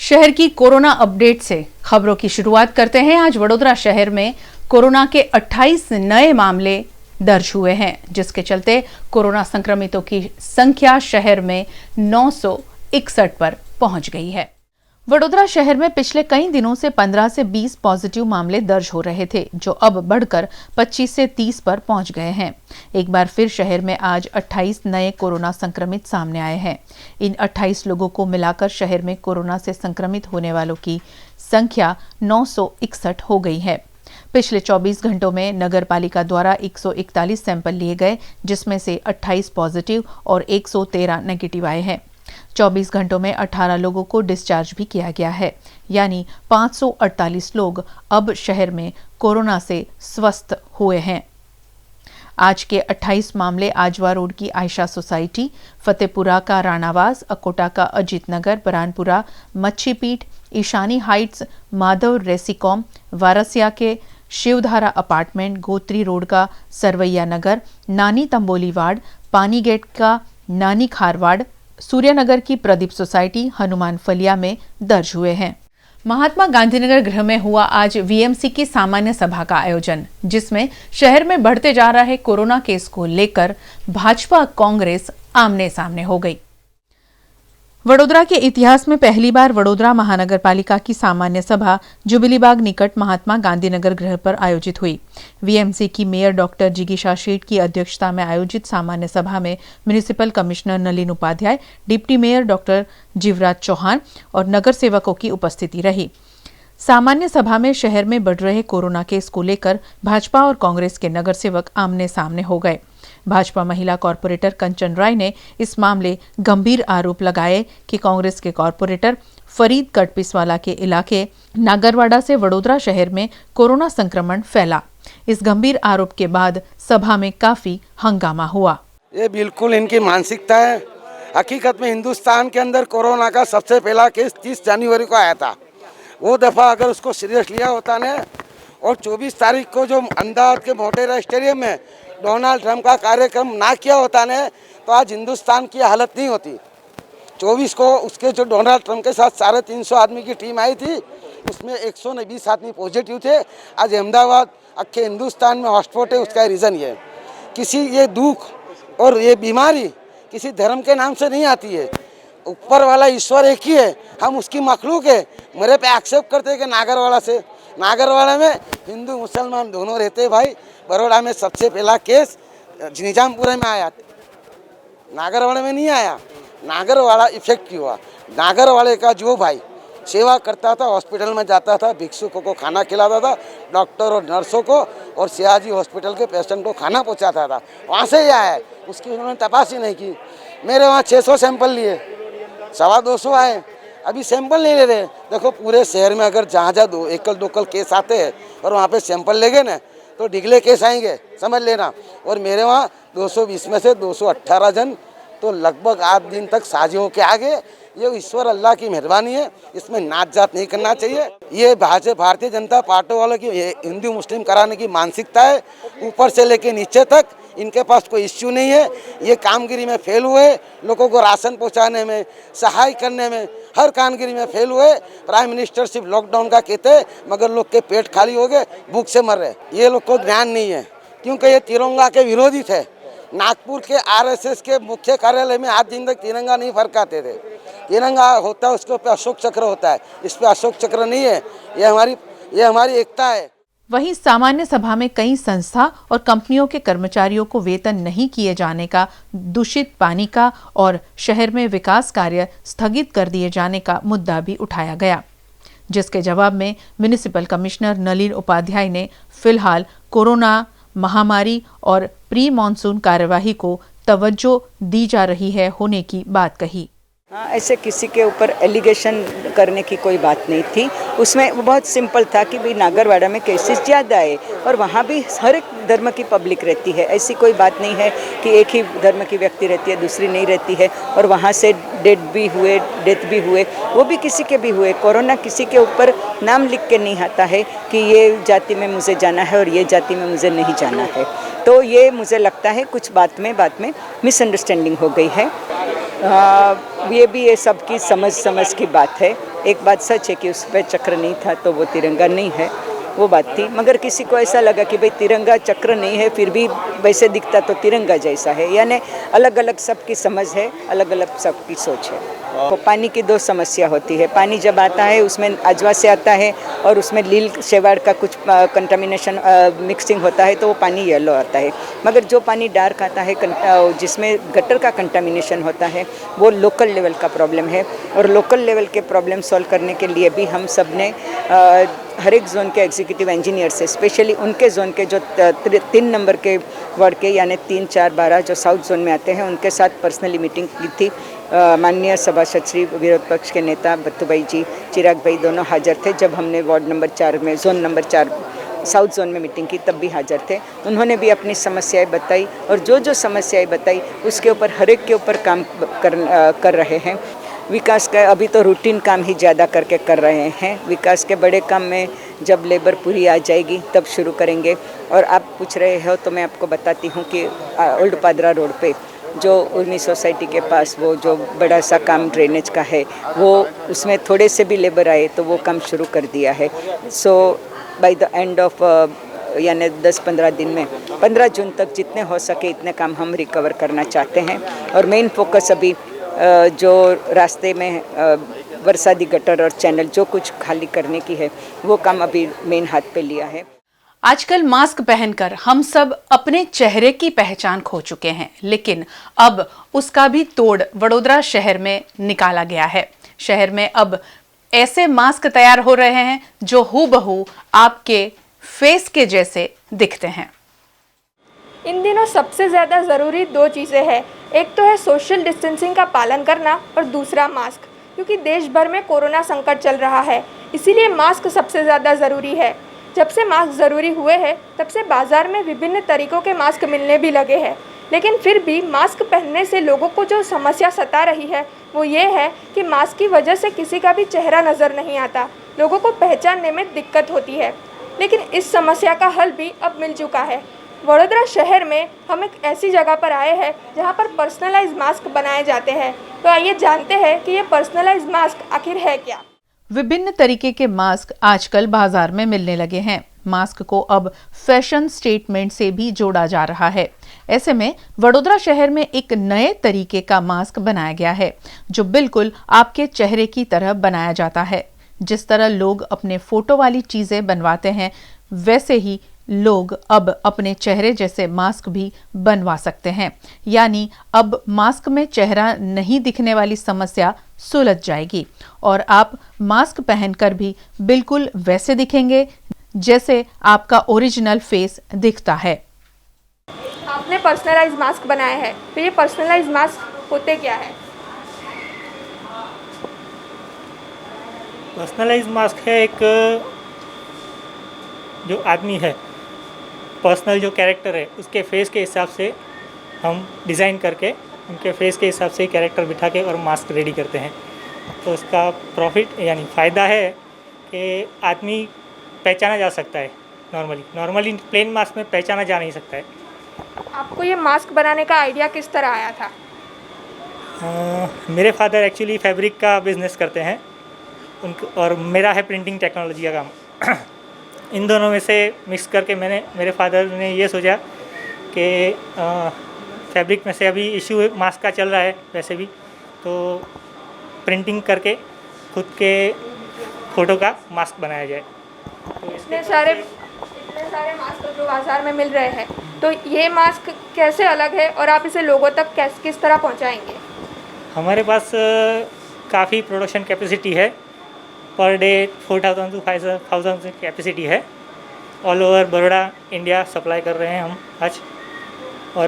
शहर की corona update से खबरों की शुरुआत करते हैं। आज वडोदरा शहर में कोरोना के 28 नए मामले दर्ज हुए हैं, जिसके चलते कोरोना संक्रमितों की संख्या शहर में 961 पर पहुंच गई है। वडोदरा शहर में पिछले कई दिनों से 15 से 20 पॉजिटिव मामले दर्ज हो रहे थे, जो अब बढ़कर 25 से 30 पर पहुंच गए हैं। एक बार फिर शहर में आज 28 नए कोरोना संक्रमित सामने आए हैं। इन 28 लोगों को मिलाकर शहर में कोरोना से संक्रमित होने वालों की संख्या 961 हो गई है। पिछले 24 घंटों में नगर पालिका द्वारा 141 सैंपल लिए गए, जिसमें से 28 पॉजिटिव और 113 नेगेटिव आए हैं। 24 घंटों में 18 लोगों को डिस्चार्ज भी किया गया है, यानी 548 लोग अब शहर में कोरोना से स्वस्थ हुए हैं। आज के 28 मामले आजवा रोड की आयशा सोसाइटी, फतेहपुरा का राणावास, अकोटा का अजीत नगर, बरानपुरा, मच्छीपीठ, ईशानी हाइट्स, माधव रेसिकॉम, वारसिया के शिवधारा अपार्टमेंट, गोत्री रोड का सरवैया नगर, नानी तंबोली वार्ड, पानी गेट का नानी खार वार्ड, सूर्यनगर की प्रदीप सोसाइटी, हनुमान फलिया में दर्ज हुए हैं। महात्मा गांधीनगर गृह में हुआ आज वीएमसी की सामान्य सभा का आयोजन, जिसमें शहर में बढ़ते जा रहे कोरोना केस को लेकर भाजपा कांग्रेस आमने सामने हो गई। वडोदरा के इतिहास में पहली बार वडोदरा महानगर पालिका की सामान्य सभा जुबिलीबाग निकट महात्मा गांधीनगर गृह पर आयोजित हुई। वीएमसी की मेयर डॉक्टर जिगीशा शेठ की अध्यक्षता में आयोजित सामान्य सभा में municipal commissioner Nalin Upadhyay, deputy mayor doctor Jivraj Chauhan और नगर सेवकों की उपस्थिति रही। सामान्य सभा में शहर में बढ़ रहे कोरोना केस को लेकर भाजपा और कांग्रेस के नगर सेवक आमने सामने हो गए। भाजपा महिला कॉरपोरेटर कंचन राय ने इस मामले गंभीर आरोप लगाए कि कांग्रेस के कॉरपोरेटर फरीद कटपिसवाला के इलाके नागरवाड़ा से वडोदरा शहर में कोरोना संक्रमण फैला। इस गंभीर आरोप के बाद सभा में काफी हंगामा हुआ। ये बिल्कुल इनकी मानसिकता है। हकीकत में हिंदुस्तान के अंदर कोरोना का सबसे पहला केस 30 जनवरी को आया था। वो दफा अगर उसको सीरियस लिया होता ने और 24 तारीख को जो अहमदाबाद के मोटेरा स्टेडियम में डोनाल्ड ट्रंप का कार्यक्रम ना किया होता ने, तो आज हिंदुस्तान की हालत नहीं होती। 24 को उसके जो डोनाल्ड ट्रंप के साथ 350 आदमी की टीम आई थी, उसमें 120 आदमी पॉजिटिव थे। आज अहमदाबाद अक्खे हिंदुस्तान में हॉटस्पॉट है। उसका रीज़न ये किसी ये दुख और ये बीमारी किसी धर्म के नाम से नहीं आती है। ऊपर वाला ईश्वर एक ही है, हम उसकी मखलूक है। मेरे पे एक्सेप्ट करते हैं कि नागरवाड़ा में हिंदू मुसलमान दोनों रहते हैं भाई। बड़ौदा में सबसे पहला केस निजामपुरा में आया, नागरवाड़ा में नहीं आया। नागरवाड़ा इफेक्ट हुआ। नागरवाड़े का जो भाई सेवा करता था, हॉस्पिटल में जाता था, भिक्षुकों को खाना खिलाता था, डॉक्टर और नर्सों को और सियाजी हॉस्पिटल के पेशेंट को खाना पहुंचाता था, वहाँ से ही आया है। उसकी उन्होंने तपास ही नहीं की। मेरे वहाँ 600 सैंपल लिए, 250 आए, अभी सैंपल नहीं ले रहे। देखो पूरे शहर में अगर जहाँ एकल दोकल केस आते हैं और वहाँ पे सैंपल लेंगे ना, तो डिगले केस आएंगे, समझ लेना। और मेरे वहाँ 220 में से 218 जन तो लगभग 8 दिन तक साझे होके आ गए। ये ईश्वर अल्लाह की मेहरबानी है, इसमें नाच जात नहीं करना चाहिए। ये भारतीय जनता पार्टी वालों की हिंदू मुस्लिम कराने की मानसिकता है। ऊपर से लेके नीचे तक इनके पास कोई इश्यू नहीं है। ये कामगिरी में फेल हुए, लोगों को राशन पहुंचाने में, सहाय करने में, हर कामगिरी में फेल हुए। प्राइम मिनिस्टर सिर्फ लॉकडाउन का कहते हैं, मगर लोग के पेट खाली हो गए, भूख से मर रहे। ये लोग को ध्यान नहीं है, क्योंकि ये तिरंगा के विरोधी थे। नागपुर के आरएसएस के मुख्य कार्यालय में आज दिन तक तिरंगा नहीं फरकाते थे। तिरंगा होता है उसके ऊपर अशोक चक्र होता है, इस पे अशोक चक्र नहीं है। ये हमारी एकता है। वहीं सामान्य सभा में कई संस्था और कंपनियों के कर्मचारियों को वेतन नहीं किए जाने का, दूषित पानी का और शहर में विकास कार्य स्थगित कर दिए जाने का मुद्दा भी उठाया गया, जिसके जवाब में म्युनिसिपल कमिश्नर नलिन उपाध्याय ने फिलहाल कोरोना महामारी और प्री मानसून कार्यवाही को तवज्जो दी जा रही है होने की बात कही। हाँ, ऐसे किसी के ऊपर एलिगेशन करने की कोई बात नहीं थी। उसमें वो बहुत सिंपल था कि भाई नागरवाड़ा में केसेस ज़्यादा है और वहाँ भी हर एक धर्म की पब्लिक रहती है। ऐसी कोई बात नहीं है कि एक ही धर्म की व्यक्ति रहती है, दूसरी नहीं रहती है। और वहाँ से डेथ भी हुए, वो भी किसी के भी हुए। कोरोना किसी के ऊपर नाम लिख के नहीं आता है कि ये जाति में मुझे जाना है और ये जाति में मुझे नहीं जाना है। तो ये मुझे लगता है कुछ बात में मिसअंडरस्टैंडिंग हो गई है। ये सबकी समझ की बात है। एक बात सच है कि उस पर चक्र नहीं था तो वो तिरंगा नहीं है, वो बात थी। मगर किसी को ऐसा लगा कि भाई तिरंगा चक्र नहीं है फिर भी वैसे दिखता तो तिरंगा जैसा है, यानी अलग अलग सबकी समझ है, अलग अलग सबकी सोच है। तो पानी की दो समस्या होती है। पानी जब आता है उसमें अजवा से आता है और उसमें लील शेवाड़ का कुछ कंटामिनेशन मिक्सिंग होता है तो वो पानी येलो आता है। मगर जो पानी डार्क आता है जिसमें गटर का कंटामिनेशन होता है वो लोकल लेवल का प्रॉब्लम है। और लोकल लेवल के प्रॉब्लम सॉल्व करने के लिए भी हम सब ने हर एक जोन के एग्जीक्यूटिव इंजीनियर से, स्पेशली उनके जोन के जो 3 नंबर के वार्ड के यानी 3, 4, 12 जो साउथ जोन में आते हैं उनके साथ पर्सनली मीटिंग की थी। माननीय सभासद श्री विरोध पक्ष के नेता बत्तूभाई जी, चिराग भाई दोनों हाजिर थे जब हमने वार्ड नंबर 4 में, जोन नंबर 4 साउथ जोन में मीटिंग की, तब भी हाजिर थे। उन्होंने भी अपनी समस्याएं बताई और जो समस्याएं बताई उसके ऊपर हर एक के ऊपर काम कर रहे हैं। विकास का अभी तो रूटीन काम ही ज़्यादा करके कर रहे हैं। विकास के बड़े काम में जब लेबर पूरी आ जाएगी तब शुरू करेंगे। और आप पूछ रहे हो तो मैं आपको बताती हूँ कि ओल्ड पादरा रोड पे जो उर्मी सोसाइटी के पास वो जो बड़ा सा काम ड्रेनेज का है वो उसमें थोड़े से भी लेबर आए तो वो काम शुरू कर दिया है। सो बाय द एंड ऑफ यानी 10-15 दिन में 15 जून तक जितने हो सके इतने काम हम रिकवर करना चाहते हैं। और मेन फोकस अभी जो रास्ते में बरसाती गटर और चैनल जो कुछ खाली करने की है वो काम अभी मेन हाथ पे लिया है। आजकल मास्क पहनकर हम सब अपने चेहरे की पहचान खो चुके हैं, लेकिन अब उसका भी तोड़ वडोदरा शहर में निकाला गया है। शहर में अब ऐसे मास्क तैयार हो रहे हैं जो हूबहू आपके फेस के जैसे दिखते हैं। इन दिनों सबसे ज़्यादा ज़रूरी 2 चीज़ें हैं। एक तो है सोशल डिस्टेंसिंग का पालन करना और दूसरा मास्क, क्योंकि देश भर में कोरोना संकट चल रहा है, इसीलिए मास्क सबसे ज़्यादा ज़रूरी है। जब से मास्क ज़रूरी हुए हैं तब से बाज़ार में विभिन्न तरीक़ों के मास्क मिलने भी लगे हैं, लेकिन फिर भी मास्क पहनने से लोगों को जो समस्या सता रही है वो ये है कि मास्क की वजह से किसी का भी चेहरा नज़र नहीं आता, लोगों को पहचानने में दिक्कत होती है। लेकिन इस समस्या का हल भी अब मिल चुका है। वडोदरा शहर में हम एक ऐसी जगह पर आए हैं जहां पर पर्सनलाइज मास्क बनाए जाते हैं। तो आइए जानते हैं कि ये पर्सनलाइज मास्क आखिर है क्या। विभिन्न तरीके के मास्क आजकल बाजार में मिलने लगे हैं। मास्क को अब फैशन स्टेटमेंट से भी जोड़ा जा रहा है। ऐसे में वडोदरा शहर में एक नए तरीके का मास्क बनाया गया है जो बिल्कुल आपके चेहरे की तरह बनाया जाता है। जिस तरह लोग अपने फोटो वाली चीजें बनवाते हैं वैसे ही लोग अब अपने चेहरे जैसे मास्क भी बनवा सकते हैं। यानी अब मास्क में चेहरा नहीं दिखने वाली समस्या सुलझ जाएगी और आप मास्क पहनकर भी बिल्कुल वैसे दिखेंगे जैसे आपका ओरिजिनल फेस दिखता है। आपने पर्सनलाइज मास्क बनाया है, तो ये पर्सनलाइज मास्क होते क्या है? पर्सनलाइज मास्क है एक जो आदमी है, पर्सनल जो कैरेक्टर है उसके फेस के हिसाब से हम डिज़ाइन करके उनके फेस के हिसाब से कैरेक्टर बिठा के और मास्क रेडी करते हैं। तो उसका प्रॉफिट यानी फ़ायदा है कि आदमी पहचाना जा सकता है। नॉर्मली प्लेन मास्क में पहचाना जा नहीं सकता है। आपको ये मास्क बनाने का आइडिया किस तरह आया था? मेरे फादर एक्चुअली फैब्रिक का बिज़नेस करते हैं और मेरा है प्रिंटिंग टेक्नोलॉजी का काम। इन दोनों में से मिक्स करके मेरे फादर ने ये सोचा कि फैब्रिक में से अभी इशू मास्क का चल रहा है वैसे भी, तो प्रिंटिंग करके खुद के फ़ोटो का मास्क बनाया जाए। तो इतने सारे मास्क जो बाज़ार में मिल रहे हैं, तो ये मास्क कैसे अलग है और आप इसे लोगों तक किस तरह पहुंचाएंगे? हमारे पास काफ़ी प्रोडक्शन कैपेसिटी है। पर डे 4000 to 5000 कैपेसिटी है। All over Baroda India supply कर रहे हैं हम आज, और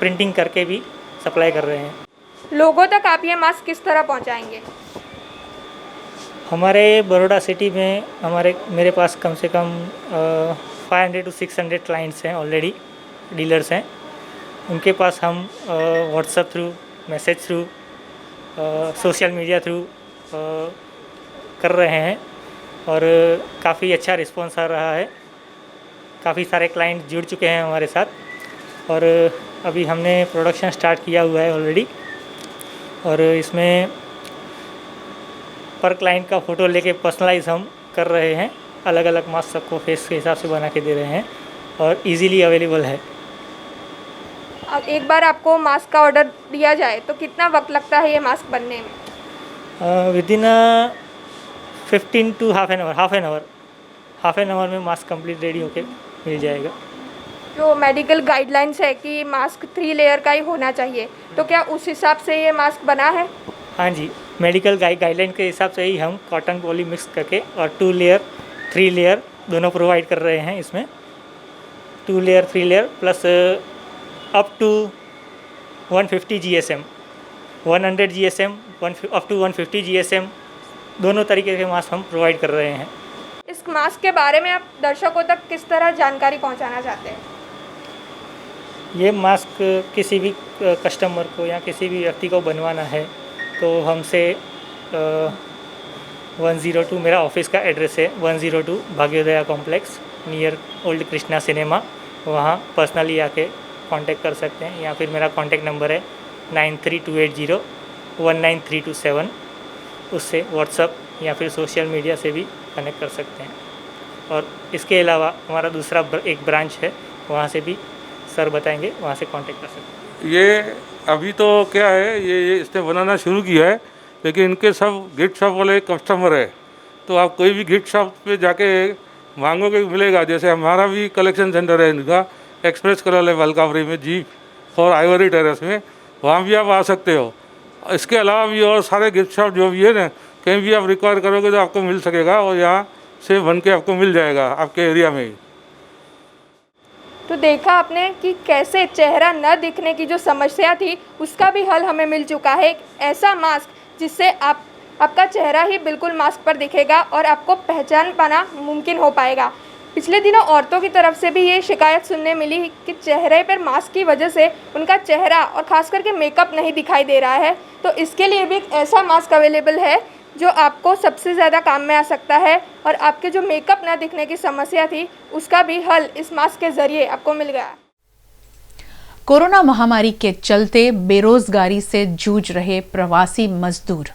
प्रिंटिंग करके भी सप्लाई कर रहे हैं। लोगों तक आप ये मास्क किस तरह पहुंचाएंगे? हमारे बड़ौदा सिटी में मेरे पास कम से कम 500 to 600 क्लाइंट्स हैं, ऑलरेडी डीलर्स हैं। उनके पास हम WhatsApp through, message through, social media through कर रहे हैं और काफ़ी अच्छा रिस्पॉन्स आ रहा है। काफ़ी सारे क्लाइंट जुड़ चुके हैं हमारे साथ और अभी हमने प्रोडक्शन स्टार्ट किया हुआ है ऑलरेडी। और इसमें पर क्लाइंट का फ़ोटो लेके पर्सनलाइज हम कर रहे हैं। अलग अलग मास्क सबको फेस के हिसाब से बना के दे रहे हैं और इजीली अवेलेबल है। अब एक बार आपको मास्क का ऑर्डर दिया जाए तो कितना वक्त लगता है ये मास्क बनने में? Within 15 to half an hour में मास्क कंप्लीट रेडी होके मिल जाएगा। जो मेडिकल गाइडलाइंस है कि मास्क 3 लेयर का ही होना चाहिए, तो क्या उस हिसाब से ये मास्क बना है? हाँ जी, मेडिकल गाइडलाइन के हिसाब से ही हम कॉटन पॉली मिक्स करके और 2 लेयर 3 लेयर दोनों प्रोवाइड कर रहे हैं। इसमें 2 layer 3 layer plus up to 150 GSM, 100 GSM, up to 150 GSM दोनों तरीके के मास्क हम प्रोवाइड कर रहे हैं। इस मास्क के बारे में आप दर्शकों तक किस तरह जानकारी पहुंचाना चाहते हैं? ये मास्क किसी भी कस्टमर को या किसी भी व्यक्ति को बनवाना है तो हमसे 102 मेरा ऑफिस का एड्रेस है, 102 Bhagyodaya complex near old Krishna cinema, वहाँ पर्सनली आके कांटेक्ट कर सकते हैं। या फिर मेरा कांटेक्ट नंबर है 9328019327, उससे व्हाट्सअप या फिर सोशल मीडिया से भी कनेक्ट कर सकते हैं। और इसके अलावा हमारा दूसरा एक ब्रांच है, वहाँ से भी सर बताएंगे, वहाँ से कांटेक्ट कर सकते हैं। ये अभी तो क्या है, ये इसने बनाना शुरू किया है, लेकिन इनके सब गिफ्ट शॉप वाले कस्टमर है, तो आप कोई भी गिफ्ट शॉप पे जाके मांगोगे मिलेगा। जैसे हमारा भी कलेक्शन सेंटर है इनका, एक्सप्रेस कलर है बलकावरी में, जी और आइवरी टेरेस में, वहाँ भी आप आ सकते हो। इसके अलावा भी और सारे गिफ्ट शॉप जो भी है ना, कहीं भी आप रिक्वायर करोगे तो आपको मिल सकेगा और यहाँ से बन के आपको मिल जाएगा आपके एरिया में ही। तो देखा आपने कि कैसे चेहरा न दिखने की जो समस्या थी उसका भी हल हमें मिल चुका है। एक ऐसा मास्क जिससे आपका चेहरा ही बिल्कुल मास्क पर दिखेगा और आपको पहचान पाना मुमकिन हो पाएगा। पिछले दिनों औरतों की तरफ से भी ये शिकायत सुनने मिली कि चेहरे पर मास्क की वजह से उनका चेहरा और ख़ास करके मेकअप नहीं दिखाई दे रहा है। तो इसके लिए भी एक ऐसा मास्क अवेलेबल है जो आपको सबसे ज़्यादा काम में आ सकता है और आपके जो मेकअप ना दिखने की समस्या थी उसका भी हल इस मास्क के ज़रिए आपको मिल गया। कोरोना महामारी के चलते बेरोजगारी से जूझ रहे प्रवासी मजदूर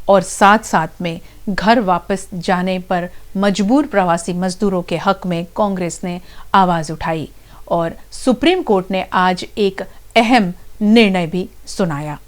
और साथ साथ में घर वापस जाने पर मजबूर प्रवासी मजदूरों के हक में कांग्रेस ने आवाज उठाई और सुप्रीम कोर्ट ने आज एक अहम निर्णय भी सुनाया।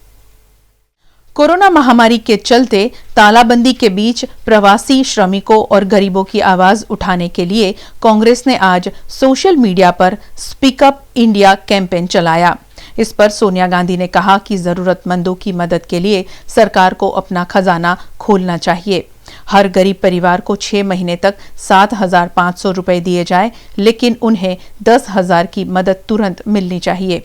कोरोना महामारी के चलते तालाबंदी के बीच प्रवासी श्रमिकों और गरीबों की आवाज उठाने के लिए कांग्रेस ने आज सोशल मीडिया पर स्पीक अप इंडिया कैंपेन चलाया। इस पर सोनिया गांधी ने कहा कि जरूरतमंदों की मदद के लिए सरकार को अपना खजाना खोलना चाहिए। हर गरीब परिवार को 6 महीने तक 7,500 रुपए दिए जाए, लेकिन उन्हें 10,000 की मदद तुरंत मिलनी चाहिए।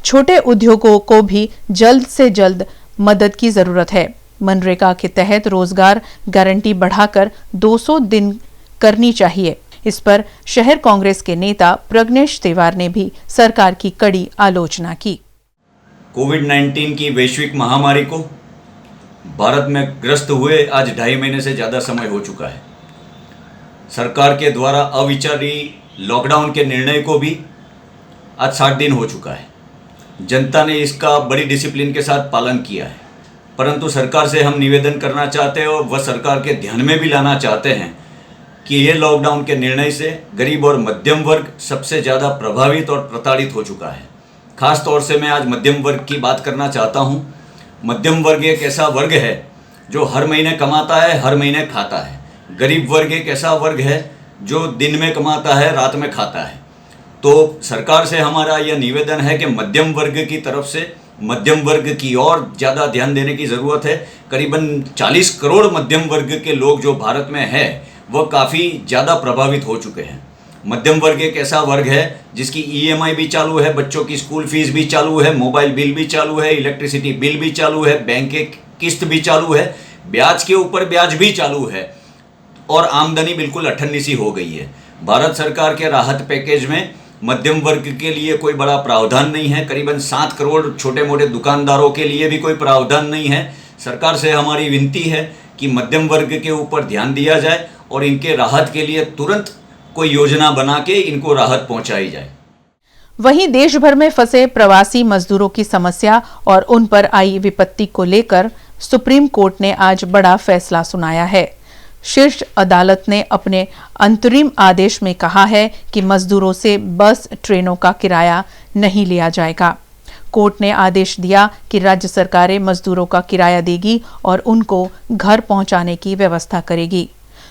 छोटे उद्योगों को भी जल्द से जल्द मदद की जरूरत है। मनरेगा के तहत रोजगार गारंटी बढ़ाकर 200 दिन करनी चाहिए। इस पर शहर कांग्रेस के नेता प्रज्ञेश तिवारी ने भी सरकार की कड़ी आलोचना की। कोविड-19 की वैश्विक महामारी को भारत में ग्रस्त हुए आज 2.5 महीने से ज़्यादा समय हो चुका है। सरकार के द्वारा अविचारी लॉकडाउन के निर्णय को भी आज 60 दिन हो चुका है। जनता ने इसका बड़ी डिसिप्लिन के साथ पालन किया है, परंतु सरकार से हम निवेदन करना चाहते हैं और वह सरकार के ध्यान में भी लाना चाहते हैं कि ये लॉकडाउन के निर्णय से गरीब और मध्यम वर्ग सबसे ज़्यादा प्रभावित और प्रताड़ित हो चुका है। खास तौर से मैं आज मध्यम वर्ग की बात करना चाहता हूँ। मध्यम वर्ग एक ऐसा वर्ग है जो हर महीने कमाता है, हर महीने खाता है। गरीब वर्ग एक ऐसा वर्ग है जो दिन में कमाता है, रात में खाता है। तो सरकार से हमारा यह निवेदन है कि मध्यम वर्ग की तरफ से मध्यम वर्ग की और ज़्यादा ध्यान देने की ज़रूरत है। करीबन 40 करोड़ मध्यम वर्ग के लोग जो भारत में है वह काफ़ी ज़्यादा प्रभावित हो चुके हैं। मध्यम वर्ग एक ऐसा वर्ग है जिसकी EMI भी चालू है, बच्चों की स्कूल फीस भी चालू है, मोबाइल बिल भी चालू है, इलेक्ट्रिसिटी बिल भी चालू है, बैंक के किस्त भी चालू है, ब्याज के ऊपर ब्याज भी चालू है और आमदनी बिल्कुल अठन्नी सी हो गई है। भारत सरकार के राहत पैकेज में मध्यम वर्ग के लिए कोई बड़ा प्रावधान नहीं है। करीबन 7 करोड़ छोटे मोटे दुकानदारों के लिए भी कोई प्रावधान नहीं है। सरकार से हमारी विनती है कि मध्यम वर्ग के ऊपर ध्यान दिया जाए और इनके राहत के लिए तुरंत कोई योजना बना के इनको राहत पहुंचाई जाए। वहीं देश भर में फंसे प्रवासी मजदूरों की समस्या और उन पर आई विपत्ति को लेकर सुप्रीम कोर्ट ने आज बड़ा फैसला सुनाया है। शीर्ष अदालत ने अपने अंतरिम आदेश में कहा है कि मजदूरों से बस ट्रेनों का किराया नहीं लिया जाएगा। कोर्ट ने आदेश दिया कि राज्य सरकारें मजदूरों का किराया देगी और उनको घर पहुंचाने की व्यवस्था करेगी।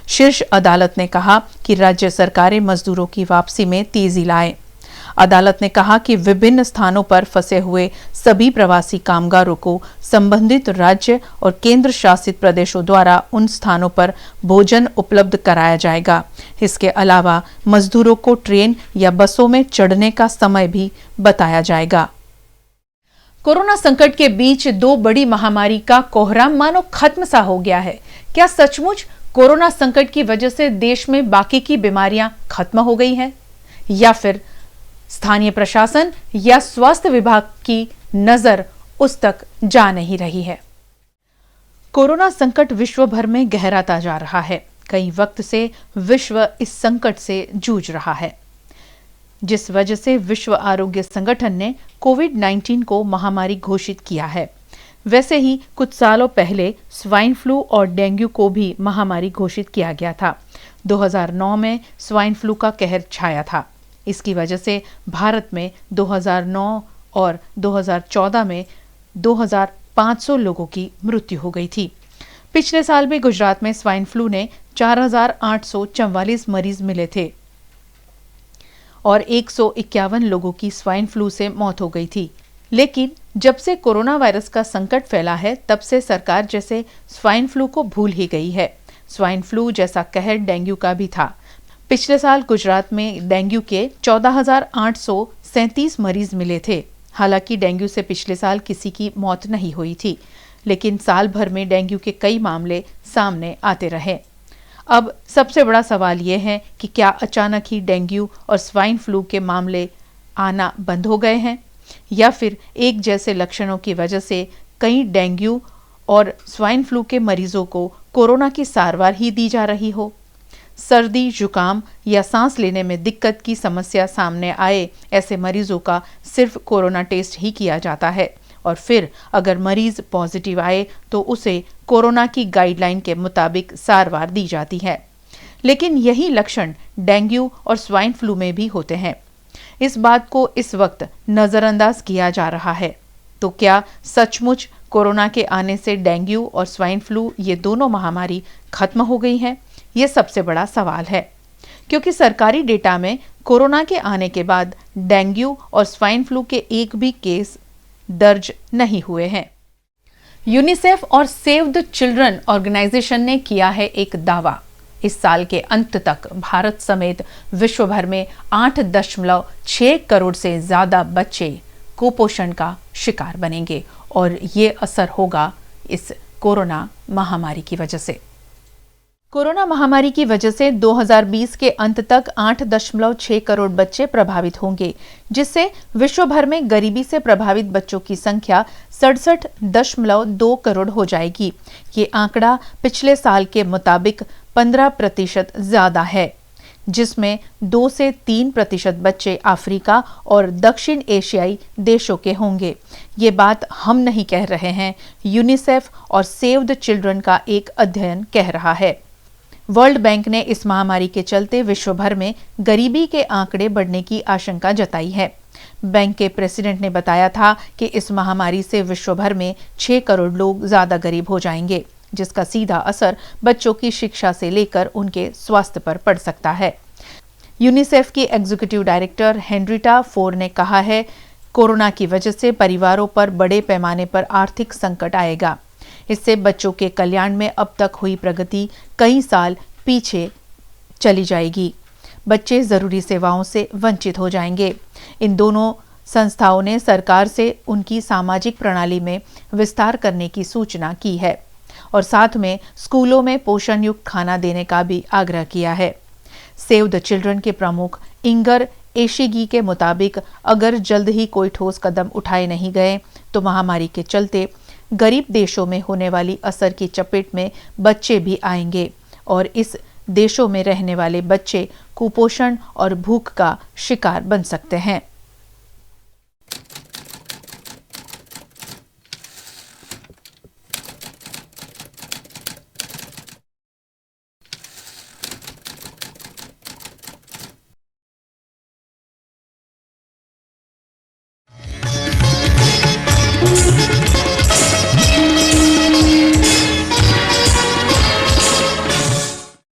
शीर्ष अदालत ने कहा कि राज्य सरकारें मजदूरों की वापसी में तेजी लाएं। अदालत ने कहा कि विभिन्न स्थानों पर फंसे हुए सभी प्रवासी कामगारों को संबंधित राज्य और केंद्र शासित प्रदेशों द्वारा उन स्थानों पर भोजन उपलब्ध कराया जाएगा। इसके अलावा मजदूरों को ट्रेन या बसों में चढ़ने का समय भी बताया जाएगा। कोरोना संकट के बीच दो बड़ी महामारी का कोहराम मानो खत्म सा हो गया है। क्या सचमुच कोरोना संकट की वजह से देश में बाकी की बीमारियां खत्म हो गई हैं, या फिर स्थानीय प्रशासन या स्वास्थ्य विभाग की नजर उस तक जा नहीं रही है? कोरोना संकट विश्व भर में गहराता जा रहा है। कई वक्त से विश्व इस संकट से जूझ रहा है, जिस वजह से विश्व आरोग्य संगठन ने कोविड-19 को महामारी घोषित किया है। वैसे ही कुछ सालों पहले स्वाइन फ्लू और डेंगू को भी महामारी घोषित किया गया था। 2009 में स्वाइन फ्लू का कहर छाया था। इसकी वजह से भारत में 2009 और 2014 में 2500 लोगों की मृत्यु हो गई थी। पिछले साल भी गुजरात में स्वाइन फ्लू ने 4844 मरीज मिले थे और 151 लोगों की स्वाइन फ्लू से मौत हो गई थी। लेकिन जब से कोरोना वायरस का संकट फैला है, तब से सरकार जैसे स्वाइन फ्लू को भूल ही गई है। स्वाइन फ्लू जैसा कहर डेंगू का भी था। पिछले साल गुजरात में डेंगू के 14,837 मरीज मिले थे। हालांकि डेंगू से पिछले साल किसी की मौत नहीं हुई थी, लेकिन साल भर में डेंगू के कई मामले सामने आते रहे। अब सबसे बड़ा सवाल यह है कि क्या अचानक ही डेंगू और स्वाइन फ्लू के मामले आना बंद हो गए हैं, या फिर एक जैसे लक्षणों की वजह से कई डेंगू और स्वाइन फ्लू के मरीजों को कोरोना की सारवार ही दी जा रही हो। सर्दी, जुकाम या सांस लेने में दिक्कत की समस्या सामने आए, ऐसे मरीजों का सिर्फ कोरोना टेस्ट ही किया जाता है और फिर अगर मरीज पॉजिटिव आए तो उसे कोरोना की गाइडलाइन के मुताबिक सारवार दी जाती है। लेकिन यही लक्षण डेंगू और स्वाइन फ्लू में भी होते हैं। इस बात को इस वक्त नजरअंदाज किया जा रहा है। तो क्या सचमुच कोरोना के आने से डेंगू और स्वाइन फ्लू ये दोनों महामारी खत्म हो गई हैं? ये सबसे बड़ा सवाल है, क्योंकि सरकारी डेटा में कोरोना के आने के बाद डेंगू और स्वाइन फ्लू के एक भी केस दर्ज नहीं हुए हैं। यूनिसेफ और सेव द चिल्ड्रन ऑर्गेनाइजेशन ने किया है एक दावा। इस साल के अंत तक भारत समेत विश्व भर में 8.6 करोड़ से ज्यादा बच्चे कुपोषण का शिकार बनेंगे और ये असर होगा इस कोरोना महामारी की वजह से। कोरोना महामारी की वजह से 2020 के अंत तक 8.6 करोड़ बच्चे प्रभावित होंगे, जिससे विश्व भर में गरीबी से प्रभावित बच्चों की संख्या 67.2 करोड़ हो जाएगी। ये आंकड़ा पिछले साल के मुताबिक 15% ज्यादा है, जिसमें 2 से 3% बच्चे अफ्रीका और दक्षिण एशियाई देशों के होंगे। ये बात हम नहीं कह रहे हैं, यूनिसेफ और सेव द चिल्ड्रन का एक अध्ययन कह रहा है। वर्ल्ड बैंक ने इस महामारी के चलते विश्व भर में गरीबी के आंकड़े बढ़ने की आशंका जताई है। बैंक के प्रेसिडेंट ने बताया था कि इस महामारी से विश्व भर में 6 करोड़ लोग ज्यादा गरीब हो जाएंगे, जिसका सीधा असर बच्चों की शिक्षा से लेकर उनके स्वास्थ्य पर पड़ सकता है। यूनिसेफ की एग्जीक्यूटिव डायरेक्टर हेनरिटा फोर ने कहा है, कोरोना की वजह से परिवारों पर बड़े पैमाने पर आर्थिक संकट आएगा। इससे बच्चों के कल्याण में अब तक हुई प्रगति कई साल पीछे चली जाएगी। बच्चे जरूरी सेवाओं से वंचित हो जाएंगे। इन दोनों संस्थाओं ने सरकार से उनकी सामाजिक प्रणाली में विस्तार करने की सूचना की है और साथ में स्कूलों में पोषण युक्त खाना देने का भी आग्रह किया है। सेव द चिल्ड्रन के प्रमुख इंगर एशिगी के मुताबिक अगर जल्द ही कोई ठोस कदम उठाए नहीं गए तो महामारी के चलते गरीब देशों में होने वाली असर की चपेट में बच्चे भी आएंगे और इस देशों में रहने वाले बच्चे कुपोषण और भूख का शिकार बन सकते हैं।